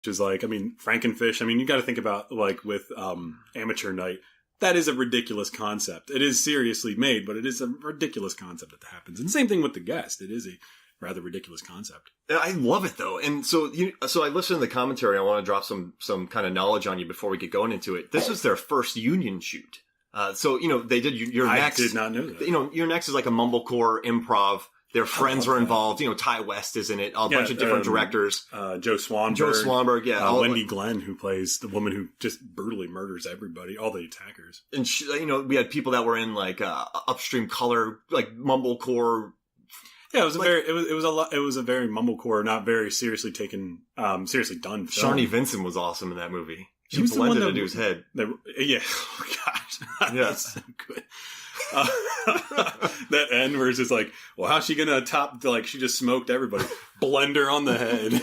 which is like, I mean, Frankenfish. I mean, you got to think about like with Amateur Night. That is a ridiculous concept. It is seriously made, but it is a ridiculous concept that happens. And same thing with The Guest. It is a rather ridiculous concept. I love it though. And so I listened to the commentary. I want to drop some kind of knowledge on you before we get going into it. This was their first union shoot. So they did Your Next. I did not know that. Your Next is like a mumblecore improv. Their friends were involved. Ty West is in it. A bunch of different directors. Joe Swanberg. Yeah. Wendy Glenn, who plays the woman who just brutally murders everybody, all the attackers. And we had people that were in like Upstream Color, like mumblecore. Yeah, it was a very mumblecore, not very seriously done film. Sharni Vincent was awesome in that movie. She was blended into his head. Yeah. Oh, gosh. Yeah. That's so good. That end where it's just like, well, how's she gonna top, like, she just smoked everybody. Blender on the head.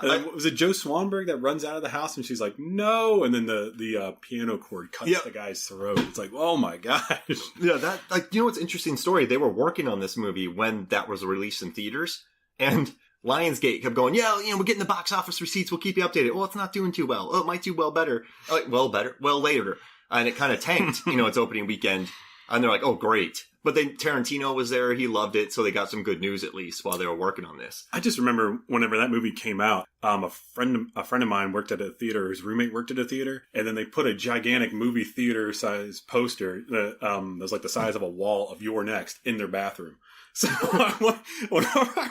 Was it Joe Swanberg that runs out of the house and she's like, no, and then the piano cord cuts the guy's throat. It's like, oh my gosh. Yeah, that, like, what's an interesting story? They were working on this movie when that was released in theaters, and Lionsgate kept going, we're getting the box office receipts, we'll keep you updated. Well, it's not doing too well. Oh, it might do well better. Well later. And it kind of tanked, its opening weekend. And they're like, oh, great. But then Tarantino was there. He loved it. So they got some good news, at least, while they were working on this. I just remember whenever that movie came out, a friend of mine worked at a theater. His roommate worked at a theater. And then they put a gigantic movie theater size poster that was like the size of a wall of Your Next in their bathroom. So whenever I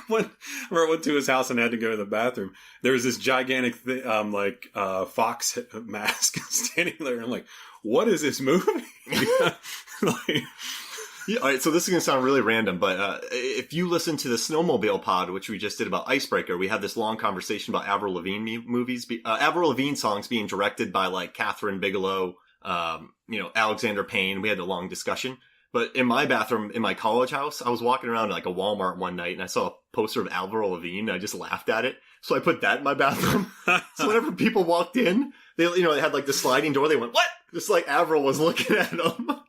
went to his house and had to go to the bathroom, there was this gigantic fox mask standing there. And I'm like, what is this movie? Yeah, all right, so this is going to sound really random, but if you listen to the Snowmobile pod, which we just did about Icebreaker, we had this long conversation about Avril Lavigne movies, Avril Lavigne songs being directed by like Catherine Bigelow, Alexander Payne. We had a long discussion. But in my bathroom, in my college house, I was walking around like a Walmart one night and I saw a poster of Avril Lavigne and I just laughed at it. So I put that in my bathroom. So whenever people walked in, they had like the sliding door. They went, what? Just like Avril was looking at them.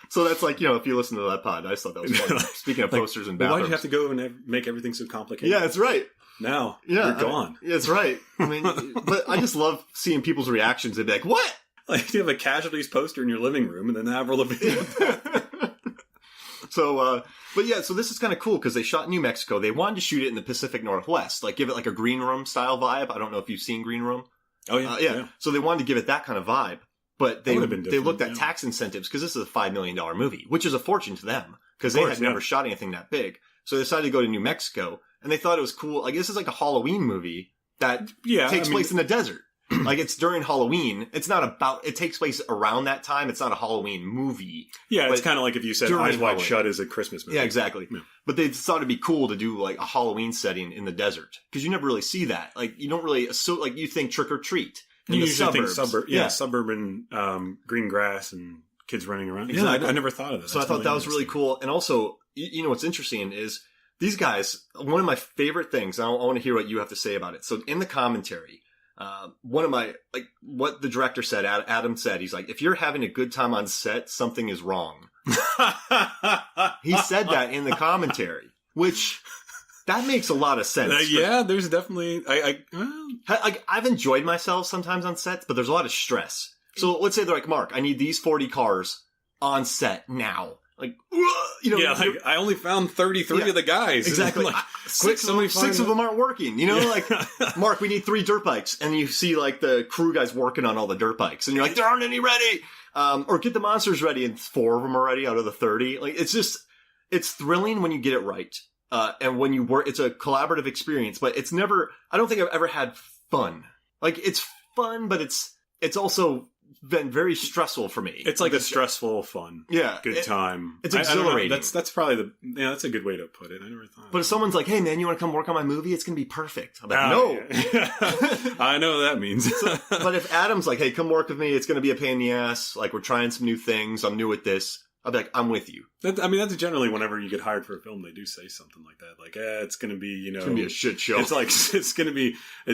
So that's like, if you listen to that pod, I just thought that was fun. Speaking of posters and bathrooms. Why do you have to go and make everything so complicated? Yeah, that's right. Now, you're gone. That's right. I mean, but I just love seeing people's reactions. They'd be like, what? Like, you have a Casualties poster in your living room and then Avril Lavigne. So this is kind of cool because they shot in New Mexico. They wanted to shoot it in the Pacific Northwest, like give it like a Green Room style vibe. I don't know if you've seen Green Room. Oh, yeah. Yeah. So they wanted to give it that kind of vibe. But they looked at tax incentives because this is a $5 million movie, which is a fortune to them because they had never shot anything that big. So they decided to go to New Mexico and they thought it was cool. Like, this is like a Halloween movie that takes place in the desert. Like, it's during Halloween. It's not about, it takes place around that time. It's not a Halloween movie. Yeah, it's kind of like if you said Eyes Wide Shut is a Christmas movie. Yeah, exactly. Yeah. But they thought it'd be cool to do like a Halloween setting in the desert because you never really see that. Like, you don't really, you think trick or treat. You usually think suburban green grass and kids running around. Exactly. Yeah, I never thought of this. So I thought that was really cool. And also, what's interesting is these guys, one of my favorite things, I want to hear what you have to say about it. So in the commentary, one of my, like, what the director said, Adam said, he's like, if you're having a good time on set, something is wrong. He said that in the commentary, which... That makes a lot of sense. There's definitely... I've enjoyed myself sometimes on sets, but there's a lot of stress. So let's say they're like, Mark, I need these 40 cars on set now. Like, I only found 33 of the guys. Exactly. Like, six of them aren't working. Like, Mark, we need 3 dirt bikes. And you see like the crew guys working on all the dirt bikes. And you're like, there aren't any ready. Or get the monsters ready. And 4 of them are ready out of the 30. Like, it's thrilling when you get it right. And when you work, it's a collaborative experience, but it's never, I don't think I've ever had fun. Like, it's fun, but it's also been very stressful for me. It's like a stressful fun. Yeah. Good time. It's exhilarating. That's probably that's a good way to put it. I never thought. But if someone's like, hey man, you want to come work on my movie? It's going to be perfect. I'm like, no. Yeah. I know what that means. But if Adam's like, hey, come work with me. It's going to be a pain in the ass. Like, we're trying some new things. I'm new at this. I'll be like, I'm with you. That's generally whenever you get hired for a film, they do say something like that. Like, it's going to be, it's going to be a shit show. It's like, it's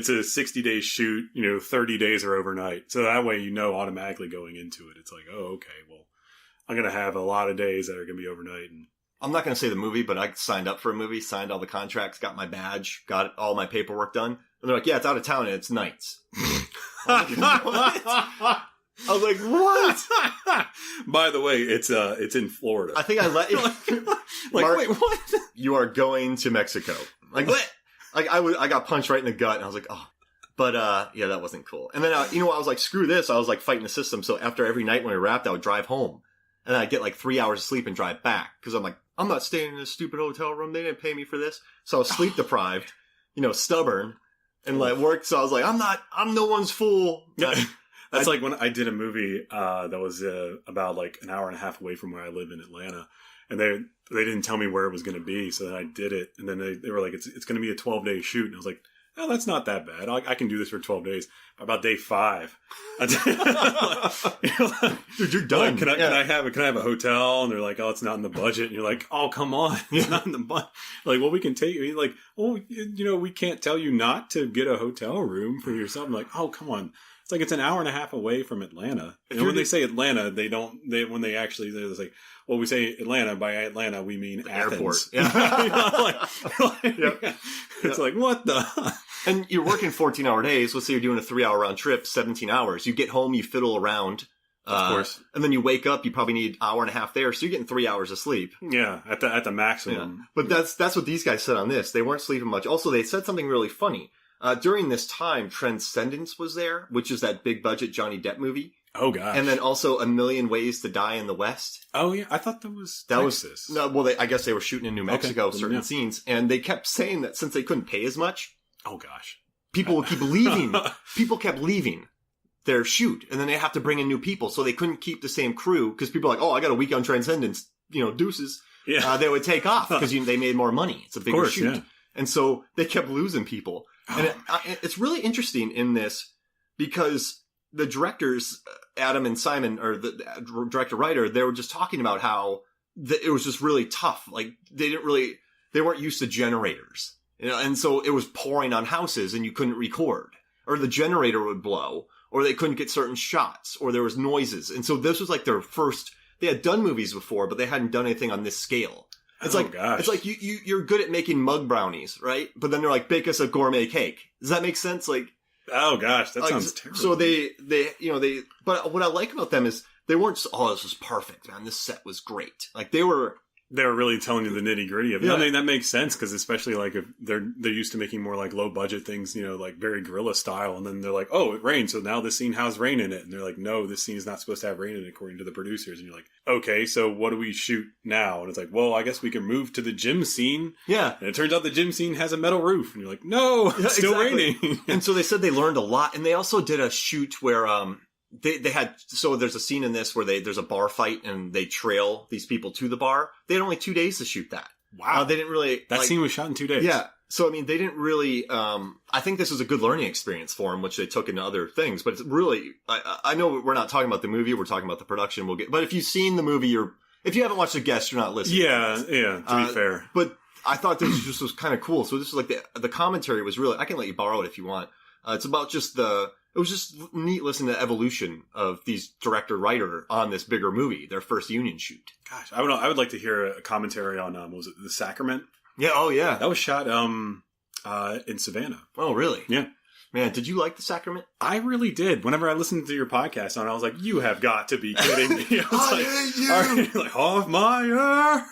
a 60-day shoot, 30 days are overnight. So that way, automatically going into it. It's like, oh, okay, well, I'm going to have a lot of days that are going to be overnight. And I'm not going to say the movie, but I signed up for a movie, signed all the contracts, got my badge, got all my paperwork done. And they're like, yeah, it's out of town and it's nights. I'm like, what? I was like, what? By the way, it's in Florida. I think I let you. Mark, wait, what? You are going to Mexico. Like, what? Like, I got punched right in the gut, and I was like, oh. But, yeah, that wasn't cool. And then, I was like, screw this. I was like fighting the system. So after every night when we wrapped, I would drive home. And then I'd get like 3 hours of sleep and drive back. Because I'm like, I'm not staying in this stupid hotel room. They didn't pay me for this. So I was sleep deprived, stubborn, and like worked. So I was like, I'm no one's fool. That's like when I did a movie that was about like an hour and a half away from where I live in Atlanta, and they didn't tell me where it was going to be, so then I did it, and then they were like, it's going to be a 12-day shoot, and I was like, oh, that's not that bad. I can do this for 12 days. About day 5, dude, you're done. Like, can I have a hotel? And they're like, oh, it's not in the budget. And you're like, oh, come on, it's not in the budget. Like, well, we can take you. Like, oh, we can't tell you not to get a hotel room for yourself. I'm like, oh, come on. It's like it's an hour and a half away from Atlanta. And when they say Atlanta, they're like, well, we say Atlanta. By Atlanta, we mean Athens. Airport. Yeah. It's like, what the? And you're working 14-hour days. Let's say you're doing a 3-hour round trip, 17 hours. You get home, you fiddle around. Of course. And then you wake up, you probably need an hour and a half there. So you're getting 3 hours of sleep. Yeah, at the maximum. Yeah. But that's what these guys said on this. They weren't sleeping much. Also, they said something really funny. During this time, Transcendence was there, which is that big budget Johnny Depp movie. Oh, gosh. And then also A Million Ways to Die in the West. Oh, yeah. I thought that was Texas. No, well, I guess they were shooting in New Mexico, certain scenes. And they kept saying that since they couldn't pay as much. Oh, gosh. People would keep leaving. People kept leaving their shoot. And then they have to bring in new people. So they couldn't keep the same crew. Because people are like, oh, I got a week on Transcendence. Deuces. Yeah. They would take off because they made more money. It's a bigger shoot. Yeah. And so they kept losing people. And it's really interesting in this because the directors, Adam and Simon, or the director-writer, they were just talking about how it was just really tough. Like, they weren't used to generators. And so it was pouring on houses and you couldn't record. Or the generator would blow. Or they couldn't get certain shots. Or there was noises. And so this was like their first... They had done movies before, but they hadn't done anything on this scale. It's like you're good at making mug brownies, right? But then they're like, bake us a gourmet cake. Does that make sense? Like, oh gosh, that sounds terrible. So but what I like about them is they weren't, this was perfect, man. This set was great. Like they were really telling you the nitty gritty of it. Yeah. I mean, that makes sense because especially like if they're used to making more like low budget things, like very guerrilla style. And then they're like, oh, it rained. So now this scene has rain in it. And they're like, no, this scene is not supposed to have rain in it according to the producers. And you're like, okay, so what do we shoot now? And it's like, well, I guess we can move to the gym scene. Yeah. And it turns out the gym scene has a metal roof. And you're like, no, it's still raining. And so they said they learned a lot. And they also did a shoot where, they had, so there's a scene in this where there's a bar fight and they trail these people to the bar. They had only 2 days to shoot that. Wow. They didn't really... That scene was shot in 2 days. Yeah. So, I mean, they didn't really... I think this was a good learning experience for them, which they took into other things. But it's really... I know we're not talking about the movie, we're talking about the production. But if you've seen the movie, if you haven't watched The Guest, you're not listening. Yeah, to be fair. But I thought this just was kind of cool. So this was like the commentary was really... I can let you borrow it if you want. It's about just It was just neat listening to the evolution of these director-writer on this bigger movie, their first union shoot. Gosh, I would like to hear a commentary on, was it The Sacrament? Yeah, oh yeah. That was shot in Savannah. Oh, really? Yeah. Man, did you like The Sacrament? I really did. Whenever I listened to your podcast on it, I was like, you have got to be kidding me. I hate you! Like, Hoffmeyer!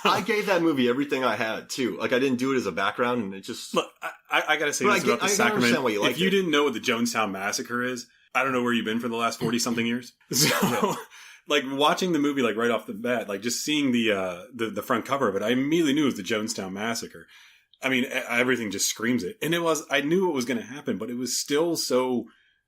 I gave that movie everything I had, too. Like, I didn't do it as a background, and it just... Look, I gotta say this about The Sacrament. If you didn't know what the Jonestown Massacre is, I don't know where you've been for the last 40-something years. So... Like, watching the movie, like, right off the bat, like, just seeing the front cover of it, I immediately knew it was the Jonestown Massacre. I mean, everything just screams it. And I knew it was going to happen, but it was still so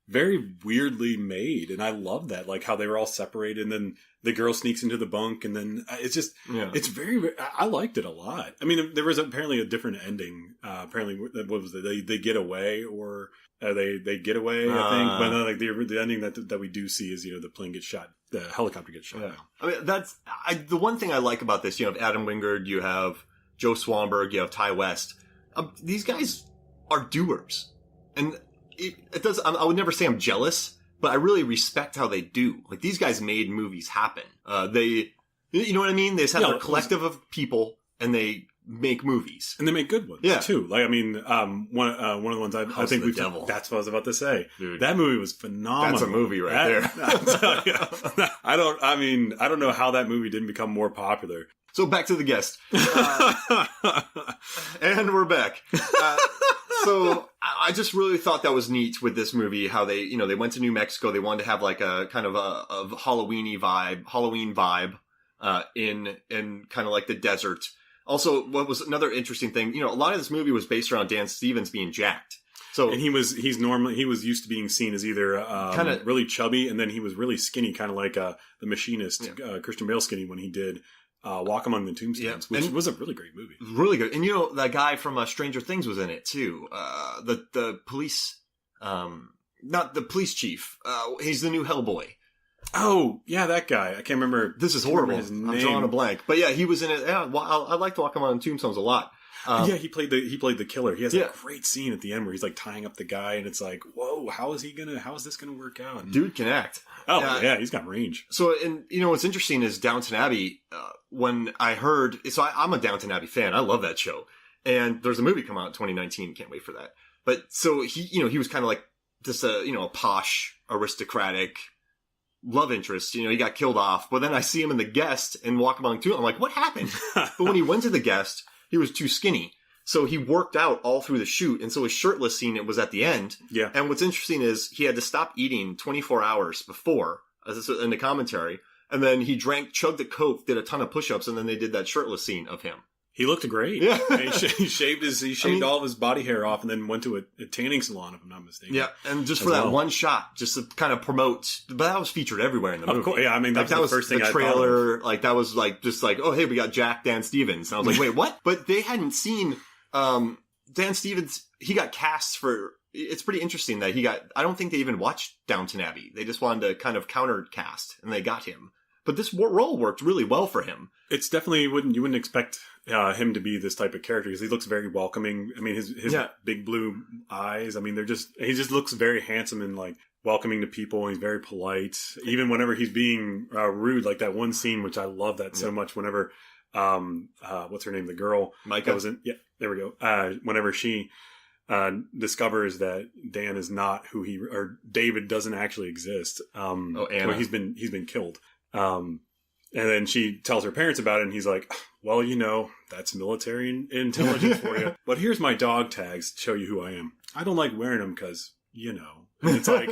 very weirdly made. And I love that, like how they were all separated and then the girl sneaks into the bunk and then it's just, it's very, I liked it a lot. I mean, there was apparently a different ending. Apparently, what was it? They get away or they get away, I think. But like the ending that we do see is, the plane gets shot, the helicopter gets shot down. I mean, the one thing I like about this, you have Adam Wingard, you have Joe Swanberg, you have Ty West. These guys are doers. And it does, I would never say I'm jealous, but I really respect how they do. Like, these guys made movies happen. You know what I mean? They just had a collective of people and they make movies. And they make good ones, too. Like, I mean, one of the ones I think we've done, that's what I was about to say. Dude, that movie was phenomenal. That's a movie there. I don't know how that movie didn't become more popular. So back to the guest. And we're back. So I just really thought that was neat with this movie, how they, they went to New Mexico. They wanted to have like a kind of a Halloween vibe, in kind of like the desert. Also, what was another interesting thing, a lot of this movie was based around Dan Stevens being jacked. So, and he was used to being seen as either kind of really chubby, and then he was really skinny, kind of like the Machinist, Christian Bale skinny when he did Walk Among the Tombstones, which was a really great movie. Really good. And that guy from Stranger Things was in it too. The police, not the police chief. He's the new Hellboy. Oh, yeah, that guy. I can't remember. This is horrible. I'm drawing a blank. But yeah, he was in it. Yeah, well, I like to Walk Among the Tombstones a lot. He played the killer. He has a great scene at the end where he's like tying up the guy, and it's like, whoa, how is this gonna work out? Dude can act. Oh yeah, he's got range. So, and what's interesting is Downton Abbey. When I heard, I'm a Downton Abbey fan. I love that show. And there's a movie come out in 2019. Can't wait for that. But so he was kind of like this, a posh, aristocratic love interest. He got killed off. But then I see him in The Guest and Walk Among Two. I'm like, what happened? But when he went to The Guest, he was too skinny. So he worked out all through the shoot. And so his shirtless scene, it was at the end. Yeah. And what's interesting is he had to stop eating 24 hours before, as in the commentary. And then he chugged the Coke, did a ton of push-ups, and then they did that shirtless scene of him. He looked great. Yeah. He shaved all of his body hair off and then went to a tanning salon, if I'm not mistaken. Yeah, and just for that one shot, just to kind of promote, but that was featured everywhere in the movie. Of course, yeah, I mean, that was the first thing I thought of. The trailer, like, that was like, just like, oh, hey, we got Jack Dan Stevens. And I was like, wait, what? But they hadn't seen, Dan Stevens, he got cast for, it's pretty interesting that I don't think they even watched Downton Abbey. They just wanted to kind of counter cast, and they got him. But this role worked really well for him. It's definitely, you wouldn't expect him to be this type of character because he looks very welcoming. I mean, his big blue eyes, I mean, he just looks very handsome and like welcoming to people, and he's very polite. Even whenever he's being rude, like that one scene, which I love that so much, whenever, what's her name? The girl. Maika. There we go. Whenever she discovers that Dan is not or David doesn't actually exist. Anna. Or he's been killed. And then she tells her parents about it, and he's like, well, that's military intelligence for you. But here's my dog tags to show you who I am. I don't like wearing them because, And it's like,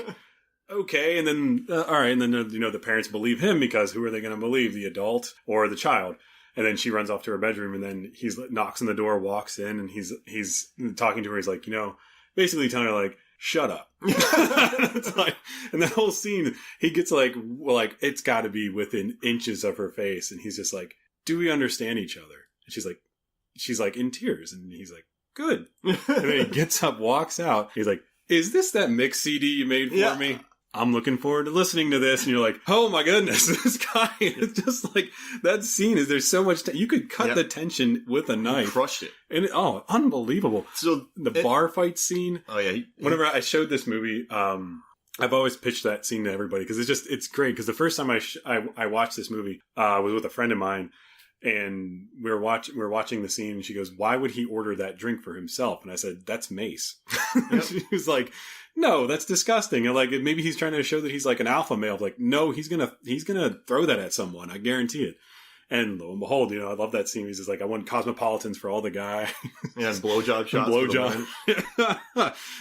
okay. And then, all right. And then, the parents believe him because who are they going to believe? The adult or the child? And then she runs off to her bedroom, and then he knocks on the door, walks in, and he's talking to her. He's like, basically telling her like, shut up. It's like, and that whole scene, he gets like it's got to be within inches of her face, and he's just like, do we understand each other? And she's like in tears, and he's like, good. And then he gets up, walks out. He's like, is this that mix CD you made for me? I'm looking forward to listening to this. And you're like, oh my goodness, this guy. It's just like, that scene there's so much, you could cut the tension with a knife. He crushed it. And unbelievable. So the bar fight scene. Oh yeah. Whenever I showed this movie, I've always pitched that scene to everybody because it's great. Because the first time I watched this movie, was with a friend of mine. And we were watching the scene, and she goes, why would he order that drink for himself? And I said, that's mace. She was like, no, that's disgusting. And like, maybe he's trying to show that he's like an alpha male. Like, no, he's gonna throw that at someone. I guarantee it. And lo and behold, I love that scene. He's just like, I want cosmopolitans for all the guy. Yeah, blowjob shots. Blowjob.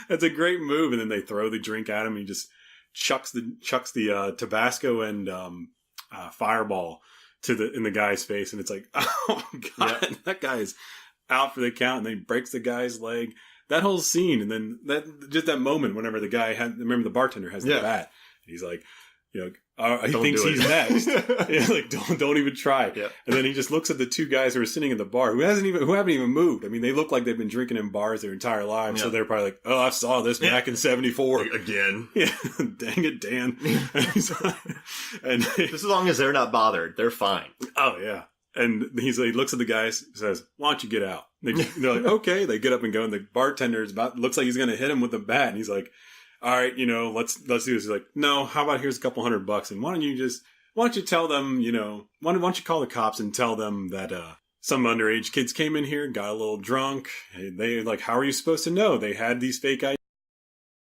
That's a great move. And then they throw the drink at him. And he just chucks the Tabasco and Fireball in the guy's face, and it's like, oh god, that guy's out for the count, and then he breaks the guy's leg. That whole scene, and then that moment whenever the guy remember the bartender has the bat, he's like, he thinks he's next. Like don't even try. Yeah. And then he just looks at the two guys who are sitting at the bar who haven't even moved. I mean, they look like they've been drinking in bars their entire lives. Yeah. So they're probably like, oh, I saw this back in '74 again. Yeah, dang it, Dan. And just as long as they're not bothered, they're fine. Oh yeah. And he looks at the guys, says, why don't you get out? They're like, okay. They get up and go, and the bartender looks like he's going to hit him with a bat, and he's like, all right, let's do this. He's like, no, how about here's a couple $100, and why don't you tell them, why don't you call the cops and tell them that some underage kids came in here, got a little drunk. They like, how are you supposed to know? They had these fake